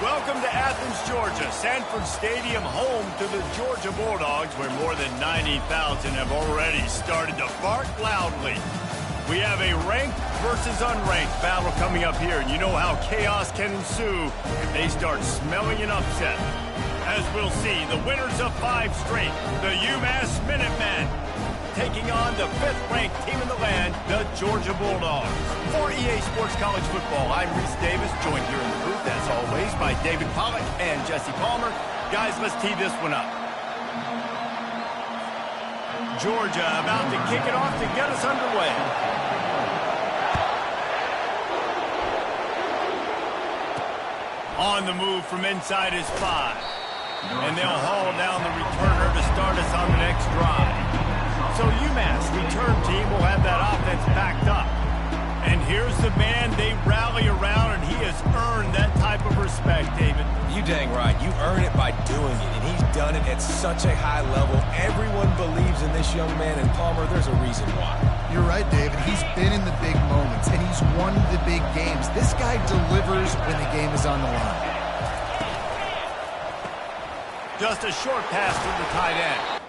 Welcome to Athens, Georgia, Sanford Stadium, home to the Georgia Bulldogs, where more than 90,000 have already started to bark loudly. We have a ranked versus unranked battle coming up here, and you know how chaos can ensue if they start smelling an upset. As we'll see, the winners of 5 straight, the UMass Minutemen, taking on the 5th-ranked team in the land, the Georgia Bulldogs. For EA Sports College Football, I'm Reese Davis, joined here in the booth, as always, by David Pollack and Jesse Palmer. Guys, let's tee this one up. Georgia about to kick it off to get us underway. On the move from inside his 5. And they'll haul down the returner to start us on the next drive. So UMass return team will have that offense backed up. And here's the man they rally around, and he has earned that type of respect, David. You dang right. You earn it by doing it, and he's done it at such a high level. Everyone believes in this young man, and Palmer, there's a reason why. You're right, David. He's been in the big moments, and he's won the big games. This guy delivers when the game is on the line. Just a short pass to the tight end.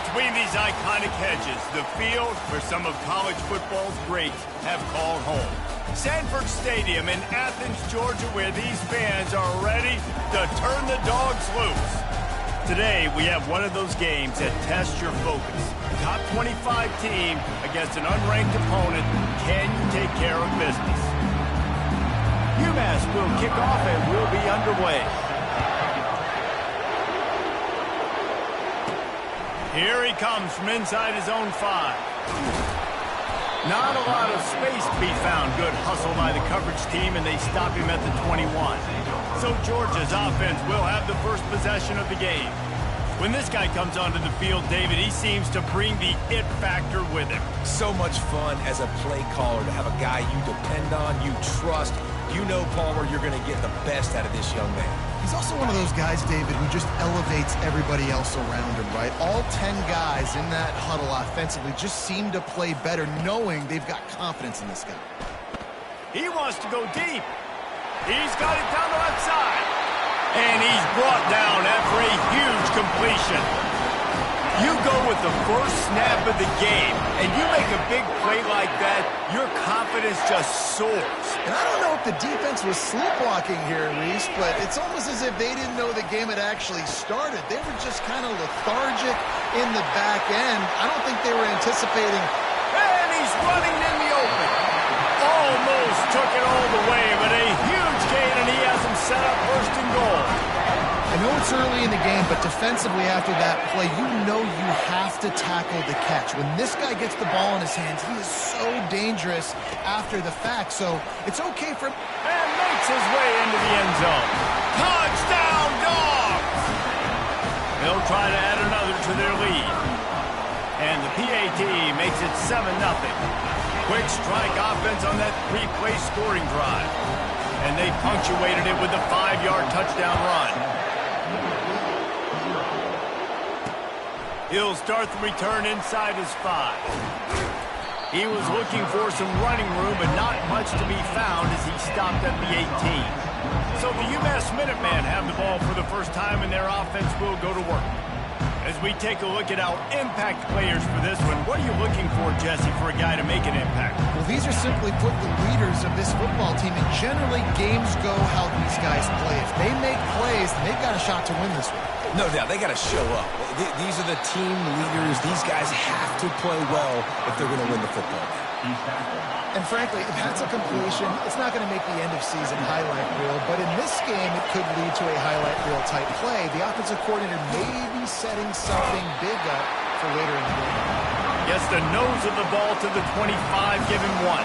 Between these iconic hedges, the field where some of college football's greats have called home. Sanford Stadium in Athens, Georgia, where these fans are ready to turn the dogs loose. Today, we have one of those games that tests your focus. Top 25 team against an unranked opponent. Can you take care of business? UMass will kick off and will be underway. Here he comes from inside his own 5. Not a lot of space to be found. Good hustle by the coverage team, and they stop him at the 21. So Georgia's offense will have the first possession of the game. When this guy comes onto the field, David, he seems to bring the it factor with him. So much fun as a play caller to have a guy you depend on, you trust. You know, Palmer, you're going to get the best out of this young man. He's also one of those guys, David, who just elevates everybody else around him, right? All 10 guys in that huddle offensively just seem to play better knowing they've got confidence in this guy. He wants to go deep. He's got it down the left side. And he's brought down after a huge completion. You go with the first snap of the game, and you make a big play like that, your confidence just soars. And I don't know if the defense was sleepwalking here, Reese, but it's almost as if they didn't know the game had actually started. They were just kind of lethargic in the back end. I don't think they were anticipating. And he's running in the open. Almost took it all the way, but a huge gain, and he has him set up first and goal. I know it's early in the game, but defensively after that play, you know you have to tackle the catch. When this guy gets the ball in his hands, he is so dangerous after the fact, so it's okay for him. And makes his way into the end zone. Touchdown, Dogs! They'll try to add another to their lead. And the PAT makes it 7-0. Quick strike offense on that 3-play scoring drive. And they punctuated it with a 5-yard touchdown run. He'll start the return inside his 5. He was looking for some running room, but not much to be found as he stopped at the 18. So the UMass Minutemen have the ball for the first time, and their offense will go to work. As we take a look at our impact players for this one, what are you looking for, Jesse, for a guy to make an impact? Well, these are simply put the leaders of this football team, and generally games go how these guys play. If they make plays, then they've got a shot to win this one. No doubt, they got to show up. These are the team leaders. These guys have to play well if they're going to win the football game. And frankly, if that's a completion, it's not going to make the end-of-season highlight reel. But in this game, it could lead to a highlight reel type play. The offensive coordinator may be setting something big up for later in the game. Gets the nose of the ball to the 25, give him 1.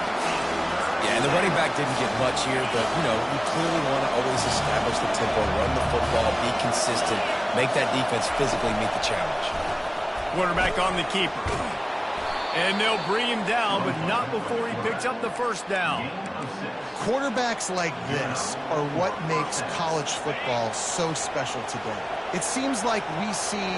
Yeah, and the running back didn't get much here, but, you know, you clearly want to always establish the tempo, run the football, be consistent, make that defense physically meet the challenge. Quarterback on the keeper. And they'll bring him down, but not before he picks up the first down. Quarterbacks like this are what makes college football so special today. It seems like we see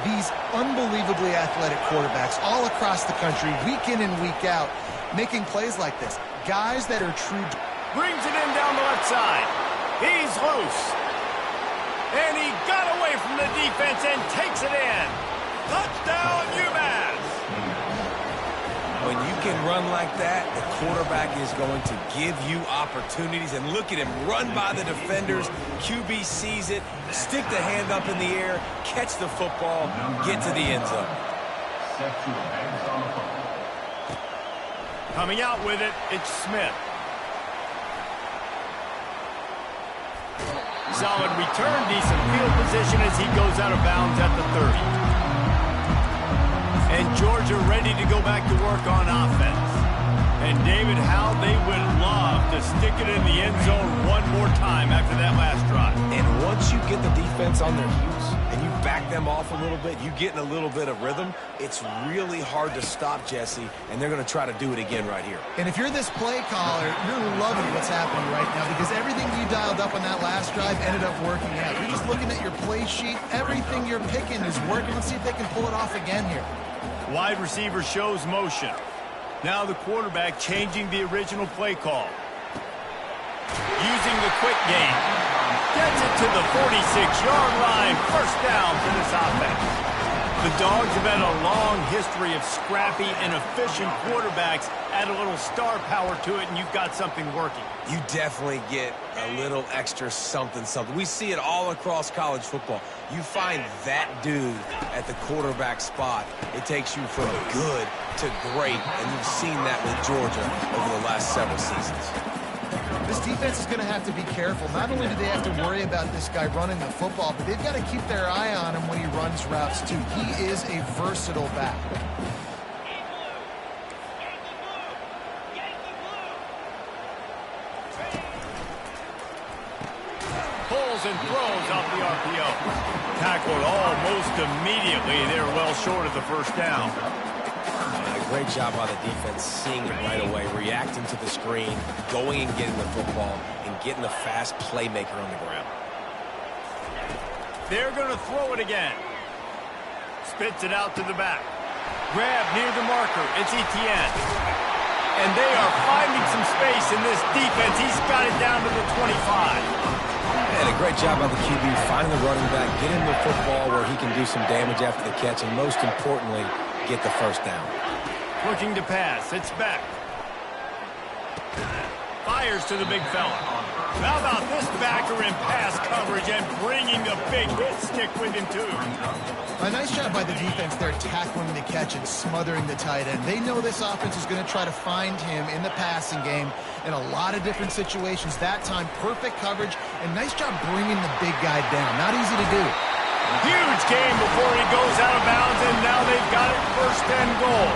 these unbelievably athletic quarterbacks all across the country, week in and week out, making plays like this. Guys that are true. Brings it in down the left side. He's loose. And he got away from the defense and takes it in. Touchdown, UMass. When you can run like that, the quarterback is going to give you opportunities. And look at him run by the defenders. QB sees it, stick the hand up in the air, catch the football, get to the end zone. Coming out with it, it's Smith. Solid return, decent field position as he goes out of bounds at the 30. And Georgia ready to go back to work on offense. And David, how they would love to stick it in the end zone one more time after that last drive. And once you get the defense on their heels and you back them off a little bit, you get in a little bit of rhythm, it's really hard to stop, Jesse, and they're going to try to do it again right here. And if you're this play caller, you're loving what's happening right now because everything you dialed up on that last drive ended up working out. You're just looking at your play sheet. Everything you're picking is working. Let's see if they can pull it off again here. Wide receiver shows motion. Now the quarterback changing the original play call. Using the quick game. Gets it to the 46-yard line. First down for this offense. The Dogs have had a long history of scrappy and efficient quarterbacks. Add a little star power to it, and you've got something working. You definitely get a little extra something. We see it all across college football. You find that dude at the quarterback spot, it takes you from good to great, and you've seen that with Georgia over the last several seasons. This defense is going to have to be careful. Not only do they have to worry about this guy running the football, but they've got to keep their eye on him when he runs routes, too. He is a versatile back. Pulls and throws off the RPO. Tackled almost immediately. They were well short of the first down. Great job by the defense, seeing it right away, reacting to the screen, going and getting the football, and getting the fast playmaker on the ground. They're going to throw it again. Spits it out to the back. Grab near the marker. It's Etienne. And they are finding some space in this defense. He's got it down to the 25. And a great job by the QB, finding the running back, getting the football where he can do some damage after the catch, and most importantly, get the first down. Looking to pass. It's back. Fires to the big fella. How about this backer in pass coverage and bringing the big hit stick with him, too? A nice job by the defense there, tackling the catch and smothering the tight end. They know this offense is going to try to find him in the passing game in a lot of different situations. That time, perfect coverage, and nice job bringing the big guy down. Not easy to do. Huge game before he goes out of bounds, and now they've got it first and goal.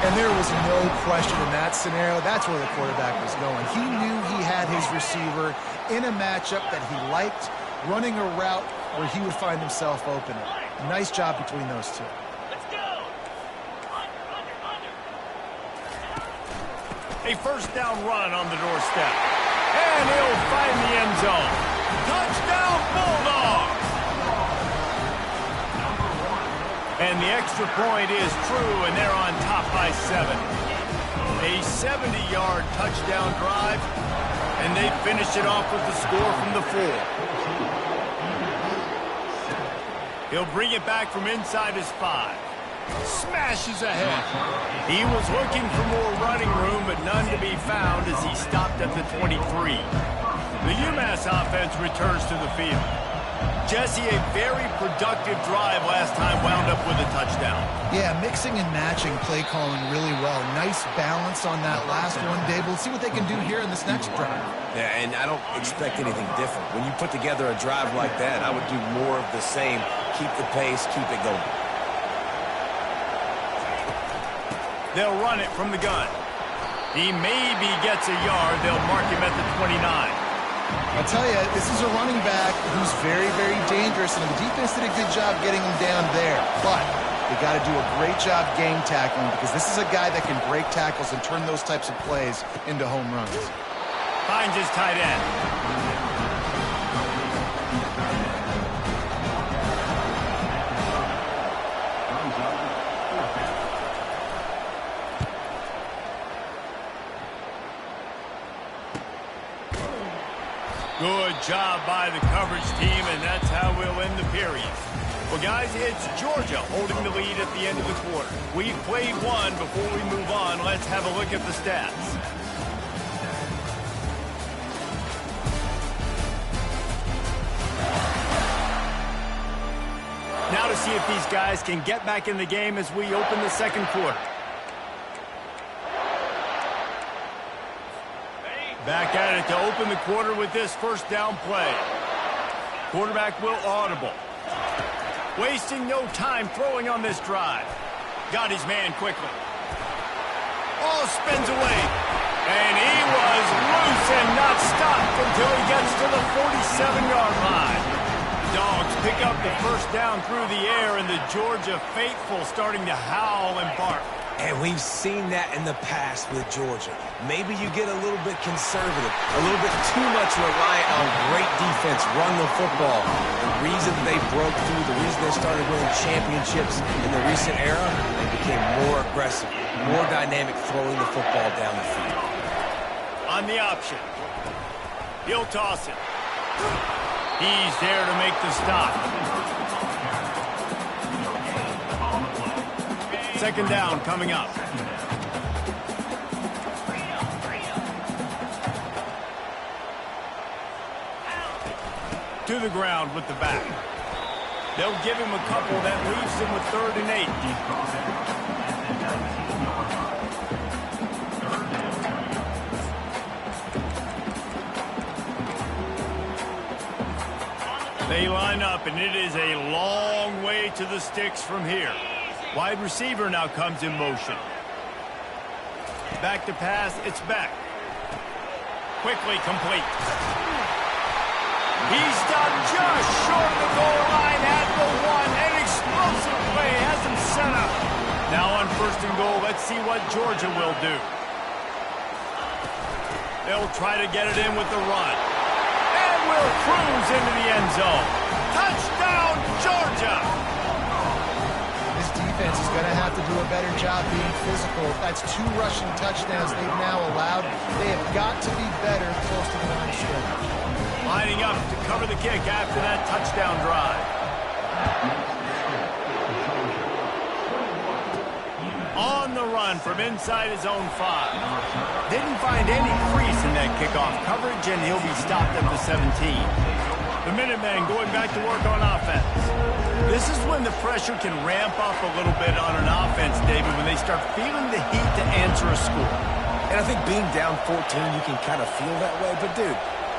And there was no question in that scenario. That's where the quarterback was going. He knew he had his receiver in a matchup that he liked, running a route where he would find himself open. Nice job between those two. Let's go. A first down run on the doorstep. And he'll find the end zone. Touchdown, Bulldogs! And the extra point is true, and they're on top by 7. A 70-yard touchdown drive, and they finish it off with the score from the 4. He'll bring it back from inside his 5. Smashes ahead. He was looking for more running room, but none to be found as he stopped at the 23. The UMass offense returns to the field. Jesse, a very productive drive last time, wound up with a touchdown. Yeah, mixing and matching play calling really well. Nice balance on that last one, Dave. We'll see what they can do here in this next drive. Yeah, and I don't expect anything different. When you put together a drive like that, I would do more of the same. Keep the pace, keep it going. They'll run it from the gun. He maybe gets a yard. They'll mark him at the 29. I'll tell you, this is a running back who's very, very dangerous, and the defense did a good job getting him down there. But they got to do a great job game tackling, because this is a guy that can break tackles and turn those types of plays into home runs. Finds his tight end. Good job by the coverage team, and that's how we'll end the period. Well, guys, it's Georgia holding the lead at the end of the quarter. We've played one. Before we move on, let's have a look at the stats. Now to see if these guys can get back in the game as we open the second quarter. Back at it to open the quarter with this first down play. Quarterback will audible. Wasting no time throwing on this drive. Got his man quickly. Oh, spins away. And he was loose and not stopped until he gets to the 47-yard line. Dogs pick up the first down through the air, and the Georgia faithful starting to howl and bark. And we've seen that in the past with Georgia. Maybe you get a little bit conservative, a little bit too much reliant on great defense, run the football. The reason they broke through, the reason they started winning championships in the recent era, they became more aggressive, more dynamic, throwing the football down the field. On the option. He'll toss it. He's there to make the stop. Second down coming up. To the ground with the back. They'll give him a couple. That leaves him with 3rd and 8. They line up, and it is a long way to the sticks from here. Wide receiver now comes in motion. Back to pass, it's Beck. Quickly complete. He's done just short of the goal line at the 1. An explosive play has him set up. Now on 1st and goal, let's see what Georgia will do. They'll try to get it in with the run. And will cruise into the end zone. Touchdown, Georgia! This defense is going to have to do a better job being physical. That's 2 rushing touchdowns they've now allowed. They have got to be better close to the line of scrimmage. Lining up to cover the kick after that touchdown drive. On the run from inside his own 5. Didn't find any crease in that kickoff coverage, and he'll be stopped at the 17. The Minutemen going back to work on offense. This is when the pressure can ramp up a little bit on an offense, David, when they start feeling the heat to answer a score. And I think being down 14, you can kind of feel that way. But, dude,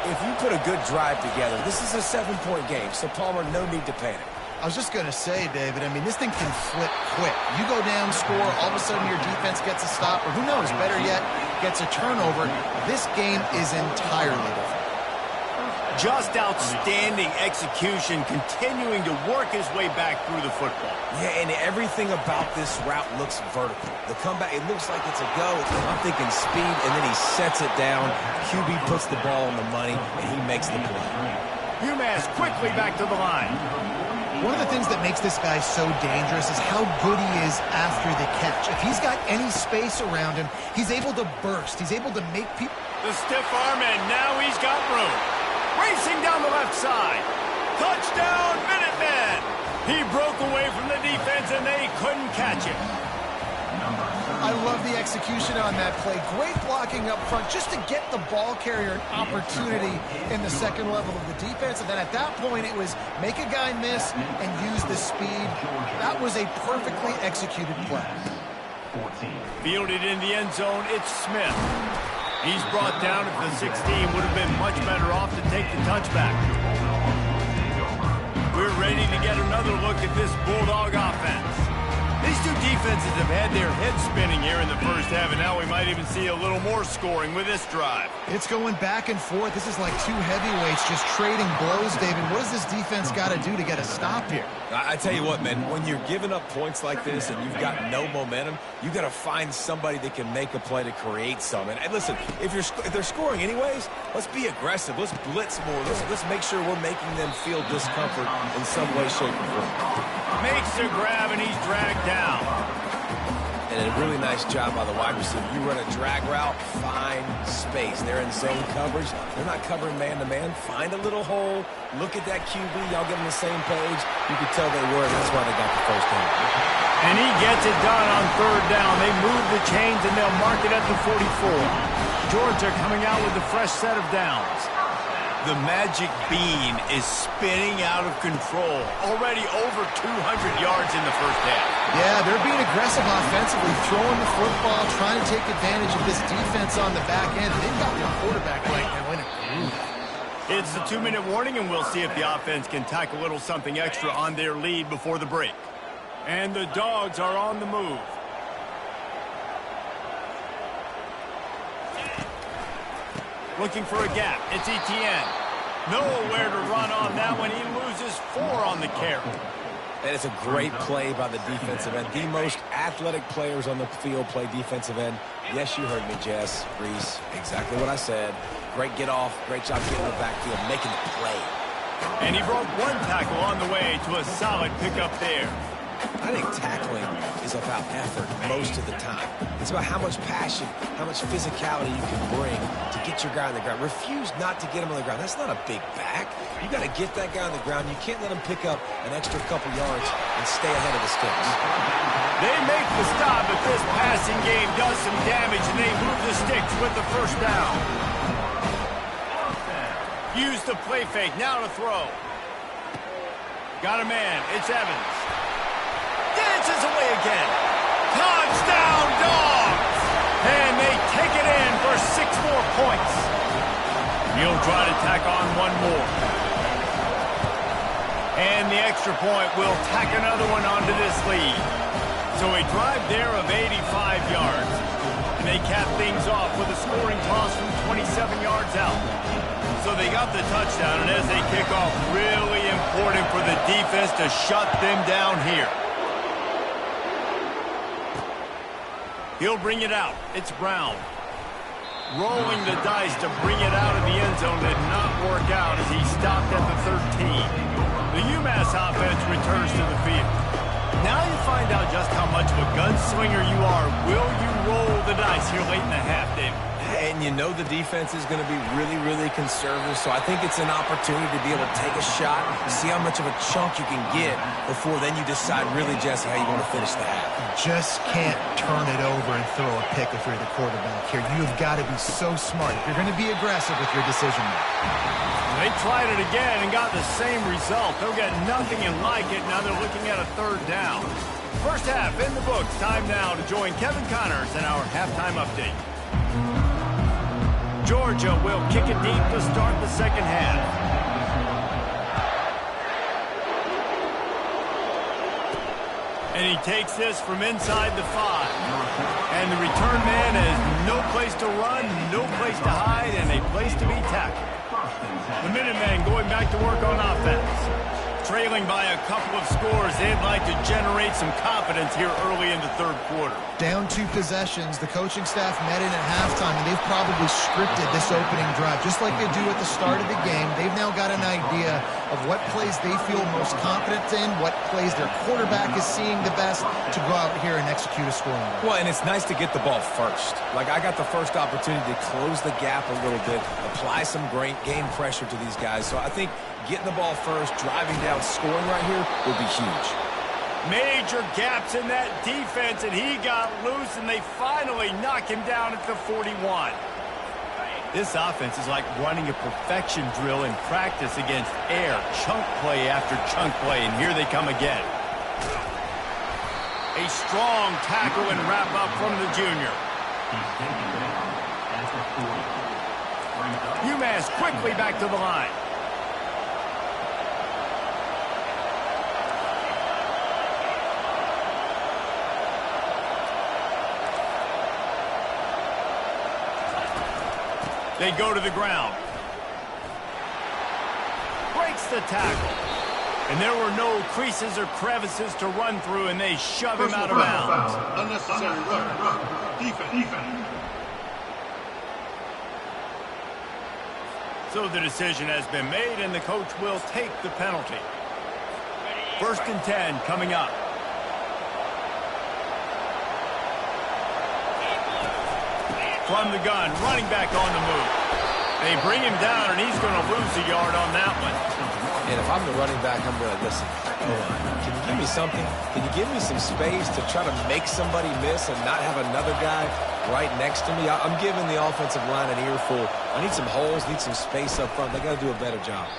if you put a good drive together, this is a 7-point game, so Palmer, no need to panic. I was just going to say, David, I mean, this thing can flip quick. You go down, score, all of a sudden your defense gets a stop, or who knows, better yet, gets a turnover. This game is entirely different. Just outstanding execution, continuing to work his way back through the football. Yeah, and everything about this route looks vertical. The comeback, it looks like it's a go. I'm thinking speed, and then he sets it down. QB puts the ball on the money, and he makes the play. UMass quickly back to the line. One of the things that makes this guy so dangerous is how good he is after the catch. If he's got any space around him, he's able to burst. He's able to make people... The stiff arm, and now he's got room. Racing down the left side. Touchdown, Minutemen! He broke away from the defense, and they couldn't catch him. I love the execution on that play. Great blocking up front just to get the ball carrier an opportunity in the second level of the defense. And then at that point, it was make a guy miss and use the speed. That was a perfectly executed play. Fielded in the end zone, it's Smith. He's brought down at the 16. Would have been much better off to take the touchback. We're ready to get another look at this Bulldog offense. These two defenses have had their heads spinning here in the first half, and now we might even see a little more scoring with this drive. It's going back and forth. This is like 2 heavyweights just trading blows, David. What does this defense got to do to get a stop here? I tell you what, man, when you're giving up points like this and you've got no momentum, you got to find somebody that can make a play to create some. And listen, if they're scoring anyways, let's be aggressive. Let's blitz more. Let's make sure we're making them feel discomfort in some way, shape, or form. Makes the grab, and he's dragged down. And a really nice job by the wide receiver. You run a drag route, find space. They're in zone coverage. They're not covering man-to-man. Find a little hole. Look at that QB. Y'all get on the same page. You can tell they were, and that's why they got the first down. And he gets it done on 3rd down. They move the chains, and they'll mark it at the 44. Georgia coming out with a fresh set of downs. The magic bean is spinning out of control. Already over 200 yards in the first half. Yeah, they're being aggressive offensively, throwing the football, trying to take advantage of this defense on the back end. They've got their quarterback right now in a groove. It's the 2-minute warning, and we'll see if the offense can tack a little something extra on their lead before the break. And the Dogs are on the move. Looking for a gap. It's Etienne. Nowhere to run on that one. He loses 4 on the carry. And it's a great play by the defensive end. The most athletic players on the field play defensive end. Yes, you heard me, Jess, Reese. Exactly what I said. Great get off. Great job getting in the backfield, making the play. And he broke 1 tackle on the way to a solid pickup there. I think tackling is about effort most of the time. It's about how much passion, how much physicality you can bring to get your guy on the ground. Refuse not to get him on the ground. That's not a big back. You got to get that guy on the ground. You can't let him pick up an extra couple yards and stay ahead of the sticks. They make the stop, but this passing game does some damage, and they move the sticks with the first down. Use the play fake. Now to throw. Got a man. It's Evans. Dances away again. Touchdown, Dogs! And they take it in for 6 more points. He'll try to tack on one more. And the extra point will tack another one onto this lead. So a drive there of 85 yards. And they cap things off with a scoring toss from 27 yards out. So they got the touchdown, and as they kick off, really important for the defense to shut them down here. He'll bring it out. It's Brown. Rolling the dice to bring it out of the end zone did not work out as he stopped at the 13. The UMass offense returns to the field. Now you find out just how much of a gunslinger you are. Will you roll the dice here late in the half, David? And you know the defense is going to be really, really conservative, so I think it's an opportunity to be able to take a shot, see how much of a chunk you can get before then you decide really, Jesse, how you want to finish the half. Just can't turn it over and throw a pick if you're the quarterback here. You've got to be so smart if you're going to be aggressive with your decision making. They tried it again and got the same result. They'll get nothing and like it. Now they're looking at a 3rd down. First half in the books. Time now to join Kevin Connors in our halftime update. Georgia will kick it deep to start the second half. And he takes this from inside the 5. And the return man has no place to run, no place to hide, and a place to be tackled. The Minutemen going back to work on offense. Trailing by a couple of scores, they'd like to generate some confidence here early in the 3rd quarter. Down 2 possessions, the coaching staff met in at halftime, and they've probably scripted this opening drive. Just like they do at the start of the game, they've now got an idea of what plays they feel most confident in, what plays their quarterback is seeing the best to go out here and execute a scoring drive. Well, and it's nice to get the ball first. Like, I got the first opportunity to close the gap a little bit, apply some great game pressure to these guys. So I think getting the ball first, driving down, scoring right here would be huge. Major gaps in that defense, and he got loose, and they finally knock him down at the 41. This offense is like running a perfection drill in practice against air, chunk play after chunk play, and here they come again. A strong tackle and wrap up from the junior. UMass quickly back to the line. They go to the ground. Breaks the tackle. And there were no creases or crevices to run through, and they shove him out of bounds. Unnecessary run. Defense. So the decision has been made, and the coach will take the penalty. 1st and 10 coming up. From the gun, running back on the move. They bring him down, and he's going to lose a yard on that one. And if I'm the running back, I'm going to listen. Hold on. Can you give me something? Can you give me some space to try to make somebody miss and not have another guy right next to me? I'm giving the offensive line an earful. I need some holes, need some space up front. They got to do a better job.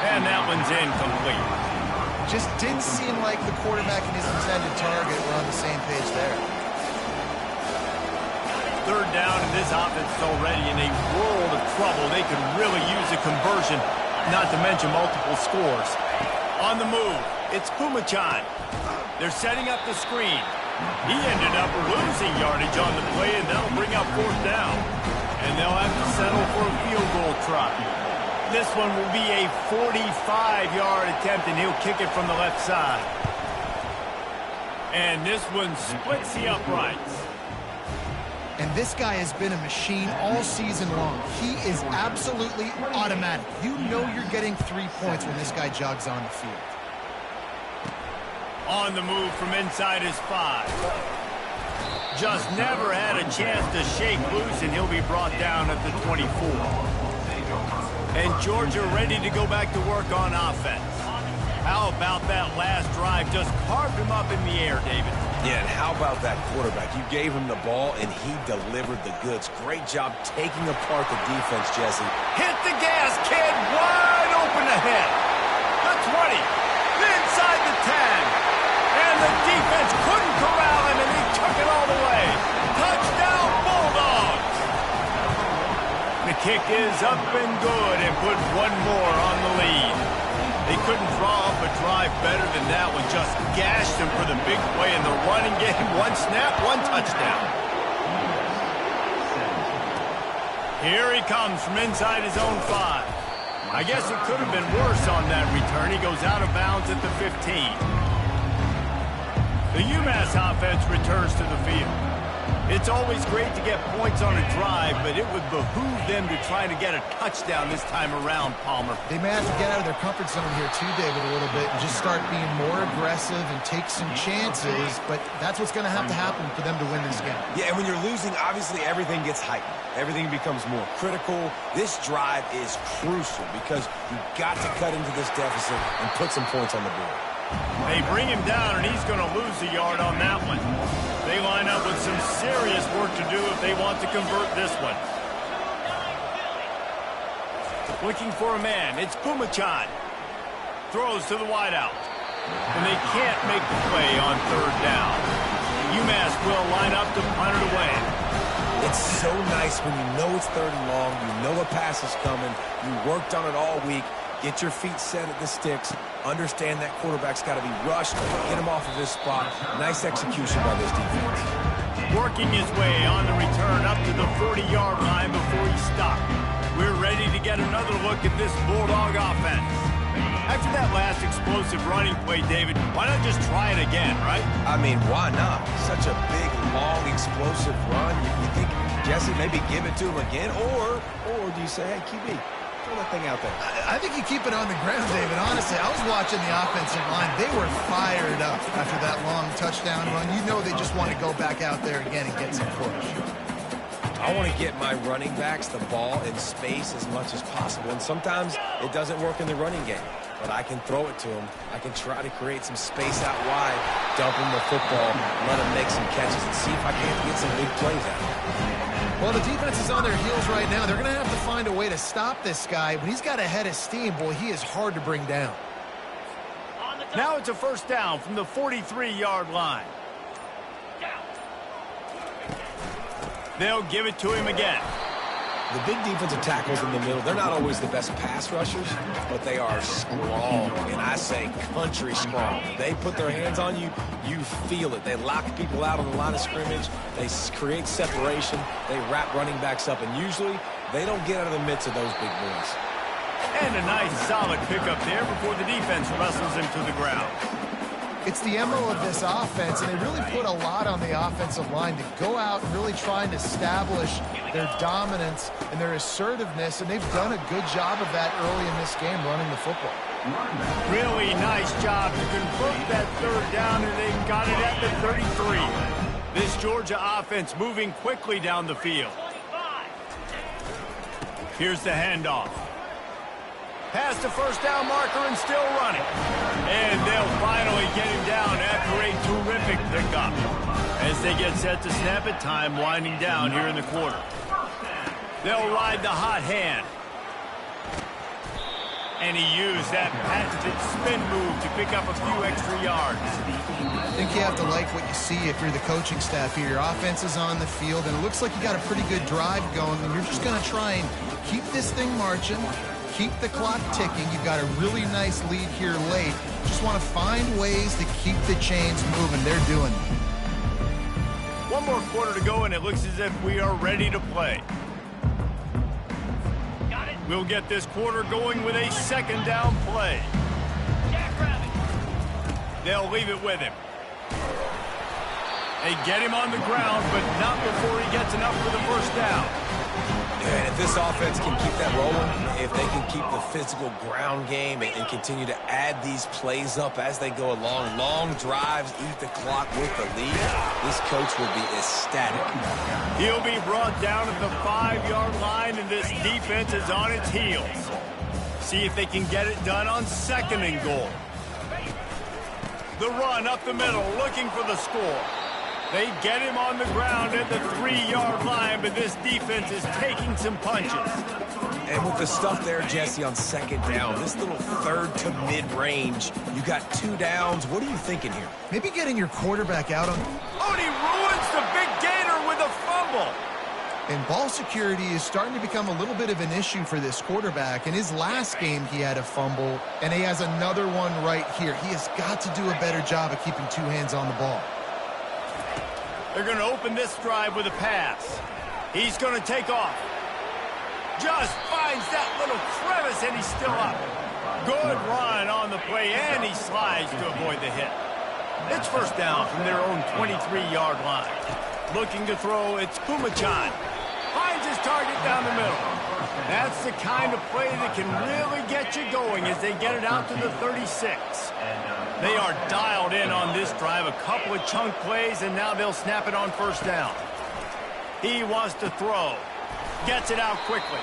And that one's incomplete. Just didn't seem like the quarterback and his intended target were on the same page there. 3rd down, and this offense is already in a world of trouble. They could really use a conversion, not to mention multiple scores. On the move, it's Pumachan. They're setting up the screen. He ended up losing yardage on the play, and that'll bring up 4th down. And they'll have to settle for a field goal try. This one will be a 45-yard attempt, and he'll kick it from the left side. And this one splits the uprights. And this guy has been a machine all season long. He is absolutely automatic. You know you're getting 3 points when this guy jogs on the field. On the move from inside his 5. Just never had a chance to shake loose, and he'll be brought down at the 24. And Georgia ready to go back to work on offense. How about that last drive? Just carved him up in the air, David. Yeah, and how about that quarterback? You gave him the ball, and he delivered the goods. Great job taking apart the defense, Jesse. Hit the gas, kid. Wide open ahead. The 20. Inside the 10. And the defense couldn't corral him, and he took it all the way. Touchdown, Bulldogs. The kick is up and good, and put one more on the lead. They couldn't draw up a drive better than that one. Just gashed him for the big play in the running game. One snap, one touchdown. Here he comes from inside his own 5. I guess it could have been worse on that return. He goes out of bounds at the 15. The UMass offense returns to the field. It's always great to get points on a drive, but it would behoove them to try to get a touchdown this time around, Palmer. They may have to get out of their comfort zone here too, David, a little bit, and just start being more aggressive and take some chances, but that's what's going to happen for them to win this game. Yeah, and when you're losing, obviously everything gets heightened. Everything becomes more critical. This drive is crucial because you've got to cut into this deficit and put some points on the board. They bring him down, and he's going to lose a yard on that one. They line up with some serious work to do if they want to convert this one. Looking for a man. It's Pumachan. Throws to the wideout. And they can't make the play on 3rd down. UMass will line up to punt it away. It's so nice when you know it's 3rd and long, you know a pass is coming, you worked on it all week, get your feet set at the sticks, understand that quarterback's got to be rushed, get him off of his spot. Nice execution by this defense. Working his way on the return up to the 40-yard line before he stopped. We're ready to get another look at this Bulldog offense. After that last explosive running play, David, why not just try it again, right? I mean, why not? Such a big, long, explosive run. You think, Jesse, maybe give it to him again? Or do you say, hey, QB, throw that thing out there? I think you keep it on the ground, David. Honestly, I was watching the offensive line. They were fired up after that long touchdown run. You know they just want to go back out there again and get some push. I want to get my running backs the ball in space as much as possible. And sometimes it doesn't work in the running game. But I can throw it to them. I can try to create some space out wide, dump him the football, let him make some catches, and see if I can't get some big plays out of him. Well, the defense is on their heels right now. They're going to have to find a way to stop this guy. But he's got a head of steam. Boy, he is hard to bring down. Now it's a 1st down from the 43-yard line. They'll give it to him again. The big defensive tackles in the middle, they're not always the best pass rushers, but they are strong, and I say country strong. They put their hands on you, you feel it. They lock people out on the line of scrimmage. They create separation. They wrap running backs up, and usually they don't get out of the midst of those big boys. And a nice solid pickup there before the defense wrestles him to the ground. It's the MO of this offense, and they really put a lot on the offensive line to go out and really try and establish their dominance and their assertiveness, and they've done a good job of that early in this game running the football. Really nice job to convert that 3rd down, and they got it at the 33. This Georgia offense moving quickly down the field. Here's the handoff. Past the 1st down marker and still running. And they'll finally get him down after a terrific pickup. As they get set to snap it, time winding down here in the quarter. They'll ride the hot hand. And he used that patented spin move to pick up a few extra yards. I think you have to like what you see if you're the coaching staff here. Your offense is on the field, and it looks like you got a pretty good drive going, and you're just going to try and keep this thing marching. Keep the clock ticking. You've got a really nice lead here late. Just want to find ways to keep the chains moving. They're doing it. One more quarter to go, and it looks as if we are ready to play. We'll get this quarter going with a 2nd down play. They'll leave it with him. They get him on the ground, but not before he gets enough for the 1st down. And if this offense can keep that rolling, if they can keep the physical ground game and continue to add these plays up as they go along, long drives, eat the clock with the lead, this coach will be ecstatic. He'll be brought down at the 5-yard line, and this defense is on its heels. See if they can get it done on 2nd and goal. The run up the middle, looking for the score. They get him on the ground at the 3-yard line, but this defense is taking some punches. And with the stuff there, Jesse, on 2nd down, this little 3rd to mid-range, you got 2 downs. What are you thinking here? Maybe getting your quarterback out on... Oh, and he ruins the big gator with a fumble. And ball security is starting to become a little bit of an issue for this quarterback. In his last game, he had a fumble, and he has another one right here. He has got to do a better job of keeping 2 hands on the ball. They're going to open this drive with a pass. He's going to take off. Just finds that little crevice, and he's still up. Good run on the play, and he slides to avoid the hit. It's 1st down from their own 23-yard line. Looking to throw, it's Kumachan. Finds his target down the middle. That's the kind of play that can really get you going as they get it out to the 36. They are dialed in on this drive, a couple of chunk plays, and now they'll snap it on 1st down. He wants to throw. Gets it out quickly.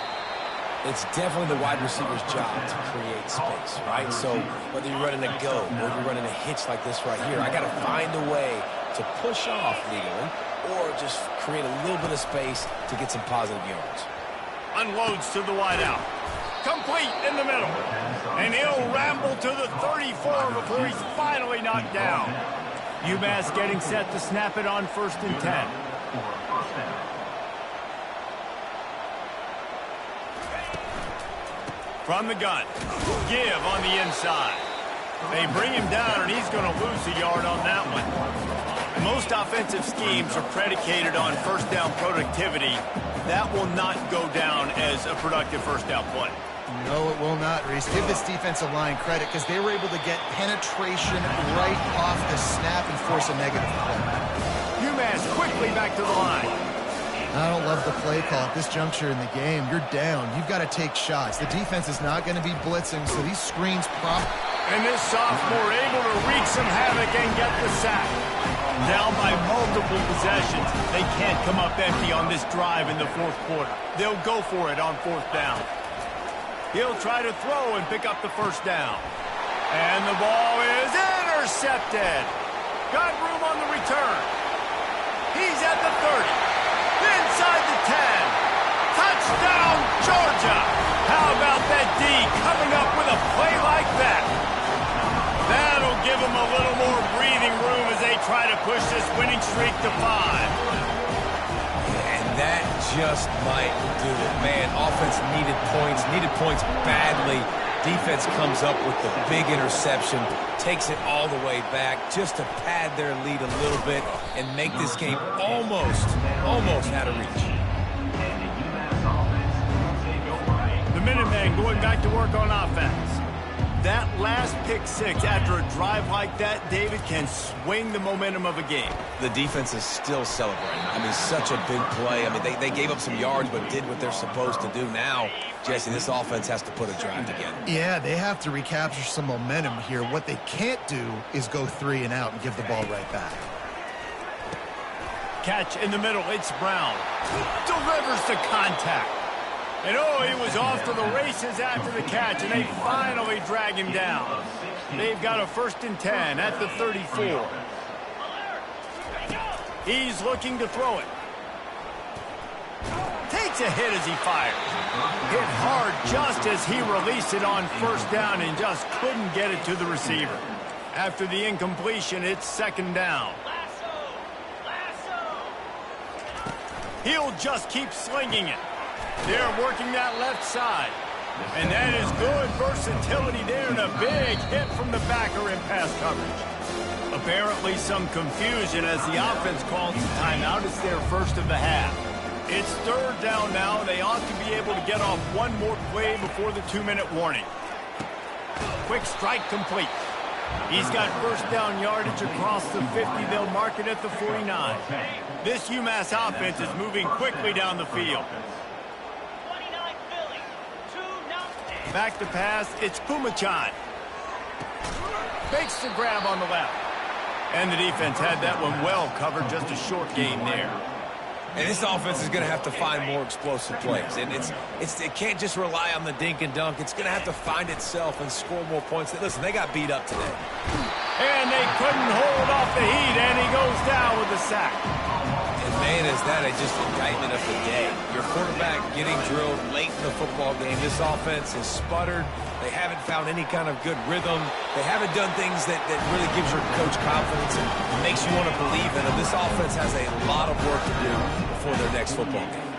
It's definitely the wide receiver's job to create space, right? So whether you're running a go or you're running a hitch like this right here, I got to find a way to push off legally or just create a little bit of space to get some positive yards. Unloads to the wideout. Complete in the middle. And he'll ramble to the 34 before he's finally knocked down. UMass getting set to snap it on 1st and 10. From the gun. Give on the inside. They bring him down, and he's going to lose a yard on that one. Most offensive schemes are predicated on 1st down productivity. That will not go down as a productive 1st down play. No, it will not, Reese. Give this defensive line credit because they were able to get penetration right off the snap and force a negative play. UMass quickly back to the line. I don't love the play call at this juncture in the game. You're down. You've got to take shots. The defense is not going to be blitzing, so these screens And this sophomore able to wreak some havoc and get the sack. Down by multiple possessions. They can't come up empty on this drive in the 4th quarter. They'll go for it on 4th down. He'll try to throw and pick up the 1st down. And the ball is intercepted. Got room on the return. He's at the 30. Inside the 10. Touchdown, Georgia. How about that D coming up with a play like that? That'll give them a little more breathing room as they try to push this winning streak to 5. And that just might do it. Man, offense needed points badly. Defense comes up with the big interception, takes it all the way back just to pad their lead a little bit and make this game almost out of reach. The Minutemen going back to work on offense. That last pick 6 after a drive like that, David, can swing the momentum of a game. The defense is still celebrating. I mean, such a big play. I mean, they gave up some yards but did what they're supposed to do. Now, Jesse, this offense has to put a drive together. Yeah, they have to recapture some momentum here. What they can't do is go 3 and out and give the ball right back. Catch in the middle. It's Brown. Delivers the contact. And oh, he was off to the races after the catch, and they finally drag him down. They've got a 1st and 10 at the 34. He's looking to throw it. Takes a hit as he fires. Hit hard just as he released it on 1st down and just couldn't get it to the receiver. After the incompletion, it's 2nd down. He'll just keep slinging it. They're working that left side. And that is good versatility there and a big hit from the backer in pass coverage. Apparently some confusion as the offense calls the timeout. It's their 1st of the half. It's 3rd down now. They ought to be able to get off one more play before the 2-minute warning. Quick strike complete. He's got 1st down yardage across the 50. They'll mark it at the 49. This UMass offense is moving quickly down the field. Back to pass, it's Pumachan. Makes the grab on the left. And the defense had that one well covered, just a short gain there. And this offense is going to have to find more explosive plays. And it can't just rely on the dink and dunk. It's going to have to find itself and score more points. Listen, they got beat up today. And they couldn't hold off the heat, and he goes down with a sack. And man, is that just indictment of the day. Your quarterback getting drilled late in the football game. This offense has sputtered. They haven't found any kind of good rhythm. They haven't done things that really gives your coach confidence and makes you want to believe in them. This offense has a lot of work to do before their next football game.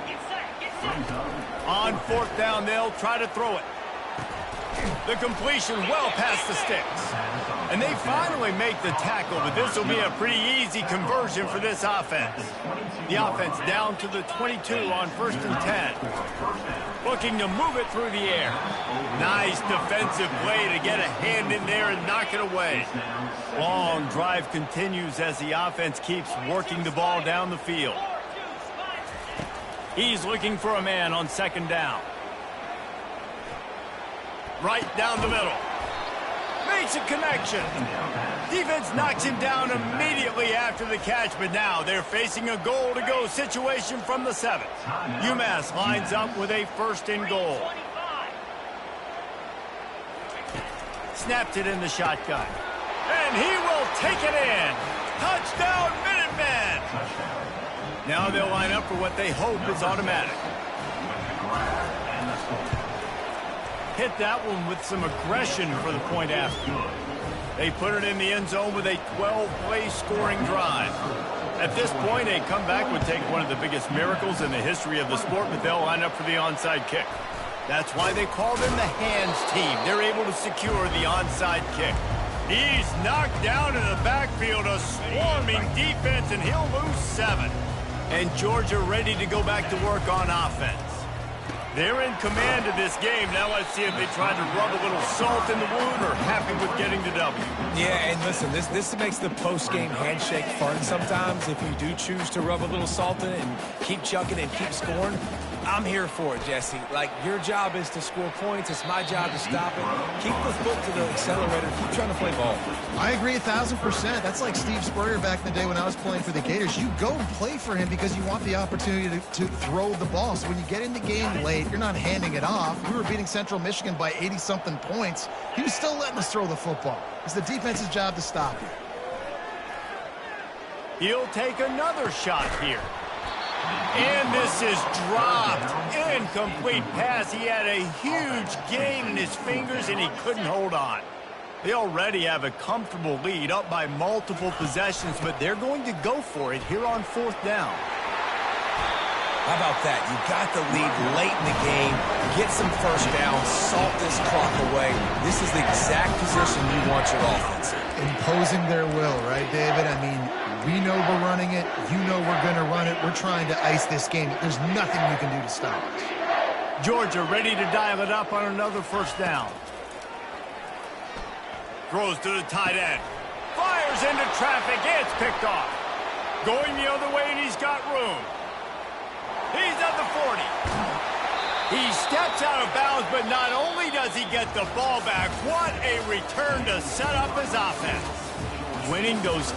On fourth down, they'll try to throw it. The completion well past the sticks. And they finally make the tackle, but this will be a pretty easy conversion for this offense. The offense down to the 22 on 1st and 10. Looking to move it through the air. Nice defensive play to get a hand in there and knock it away. Long drive continues as the offense keeps working the ball down the field. He's looking for a man on 2nd down. Right down the middle. Makes a connection. Defense knocks him down immediately after the catch, but now they're facing a goal-to-go situation from the 7. UMass lines up with a 1st and goal. Snapped it in the shotgun. And he will take it in. Touchdown, Minutemen! Now they'll line up for what they hope is automatic. Hit that one with some aggression for the point after. They put it in the end zone with a 12-play scoring drive. At this point, a comeback would take one of the biggest miracles in the history of the sport, but they'll line up for the onside kick. That's why they call them the hands team. They're able to secure the onside kick. He's knocked down in the backfield, a swarming defense, and he'll lose 7. And Georgia ready to go back to work on offense. They're in command of this game. Now let's see if they try to rub a little salt in the wound or happy with getting the W. Yeah, and listen, this makes the post-game handshake fun sometimes if you do choose to rub a little salt in it and keep chucking and keep scoring. I'm here for it, Jesse. Like, your job is to score points. It's my job to stop it. Keep the foot to the accelerator. Keep trying to play ball. I agree 1,000%. That's like Steve Spurrier back in the day when I was playing for the Gators. You go and play for him because you want the opportunity to throw the ball. So when you get in the game late, you're not handing it off. We were beating Central Michigan by 80-something points. He was still letting us throw the football. It's the defense's job to stop you. He'll take another shot here. And this is dropped. Incomplete pass. He had a huge gain in his fingers, and he couldn't hold on. They already have a comfortable lead, up by multiple possessions, but they're going to go for it here on 4th down. How about that? You got the lead late in the game. Get some first down. Salt this clock away. This is the exact position you want your offense in. Imposing their will, right, David? I mean, we know we're running it. You know we're going to run it. We're trying to ice this game. There's nothing we can do to stop us. Georgia ready to dial it up on another 1st down. Throws to the tight end. Fires into traffic. It's picked off. Going the other way, and he's got room. He's at the 40. He steps out of bounds, but not only does he get the ball back, what a return to set up his offense. Winning those